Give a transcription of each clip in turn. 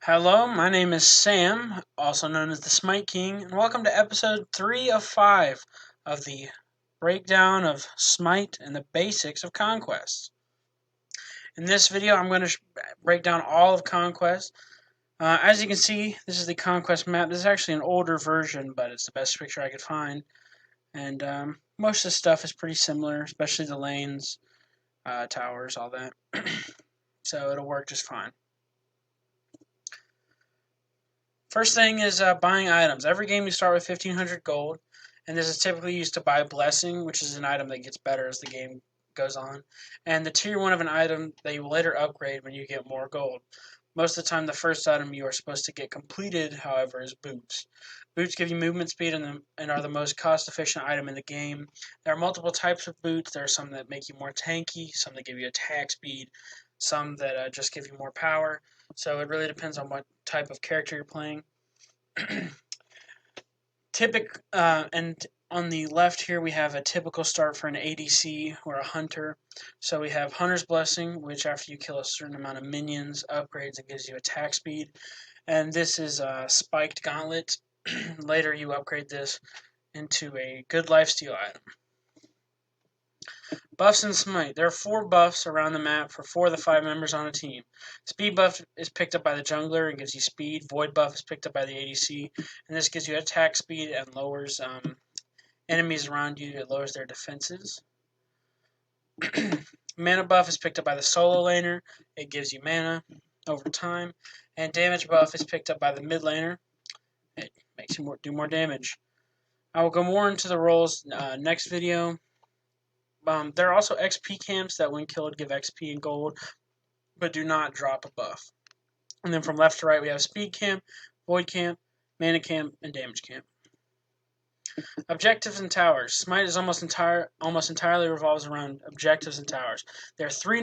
Hello, my name is Sam, also known as the Smite King, and welcome to episode 3 of 5 of the breakdown of Smite and the basics of Conquest. In this video, I'm going to break down all of Conquest. As you can see, this is the Conquest map. This is actually an older version, but it's the best picture I could find. And most of the stuff is pretty similar, especially the lanes, towers, all that. So it'll work just fine. First thing is buying items. Every game you start with 1,500 gold, and this is typically used to buy Blessing, which is an item that gets better as the game goes on, and the tier 1 of an item that you will later upgrade when you get more gold. Most of the time, the first item you are supposed to get completed, however, is boots. Boots give you movement speed and are the most cost-efficient item in the game. There are multiple types of boots. There are some that make you more tanky, some that give you attack speed, some that just give you more power. So it really depends on what type of character you're playing. And on the left here we have a typical start for an ADC or a hunter. So we have Hunter's Blessing, which after you kill a certain amount of minions, upgrades and gives you attack speed. And this is a Spiked Gauntlet. Later you upgrade this into a good lifesteal item. Buffs in Smite. There are 4 buffs around the map for 4 of the 5 members on a team. Speed buff is picked up by the jungler and gives you speed. Void buff is picked up by the ADC, and this gives you attack speed and lowers enemies around you. It lowers their defenses. Mana buff is picked up by the solo laner. It gives you mana over time. And damage buff is picked up by the mid laner. It makes you do more damage. I will go more into the roles next video. There are also XP camps that when killed give XP and gold, but do not drop a buff. And then from left to right we have Speed Camp, Void Camp, Mana Camp, and Damage Camp. Objectives and Towers. Smite is almost entirely revolves around objectives and towers. There are 3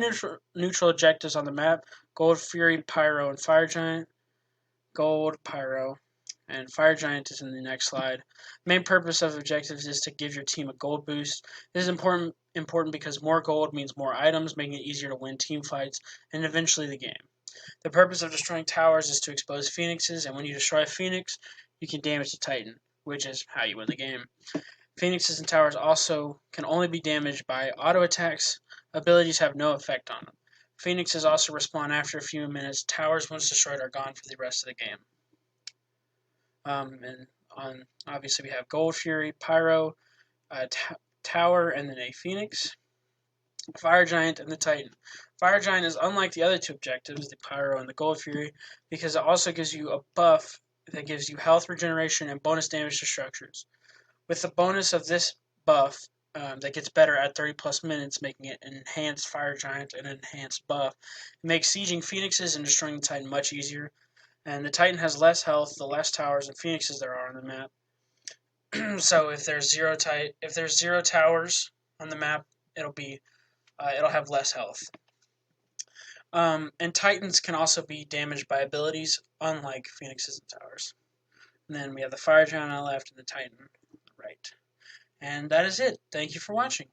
neutral objectives on the map: Gold, Fury, Pyro, and Fire Giant. Gold, Pyro, and Fire Giant is in the next slide. The main purpose of objectives is to give your team a gold boost. This is important because more gold means more items, making it easier to win team fights and eventually the game. The purpose of destroying towers is to expose phoenixes, and when you destroy a phoenix, you can damage the Titan, which is how you win the game. Phoenixes and towers also can only be damaged by auto attacks. Abilities have no effect on them. Phoenixes also respawn after a few minutes. Towers, once destroyed, are gone for the rest of the game. Obviously we have Gold Fury, Pyro, Tower, and then a Phoenix, Fire Giant, and the Titan. Fire Giant is unlike the other 2 objectives, the Pyro and the Gold Fury, because it also gives you a buff that gives you health regeneration and bonus damage to structures. With the bonus of this buff, that gets better at 30 plus minutes, making it an enhanced Fire Giant and an enhanced buff, it makes sieging Phoenixes and destroying the Titan much easier. And the Titan has less health, the less towers and Phoenixes there are on the map. So if there's 0 towers on the map, it'll have less health. And Titans can also be damaged by abilities, unlike Phoenixes and towers. And then we have the Fire Giant on the left and the Titan on the right. And that is it. Thank you for watching.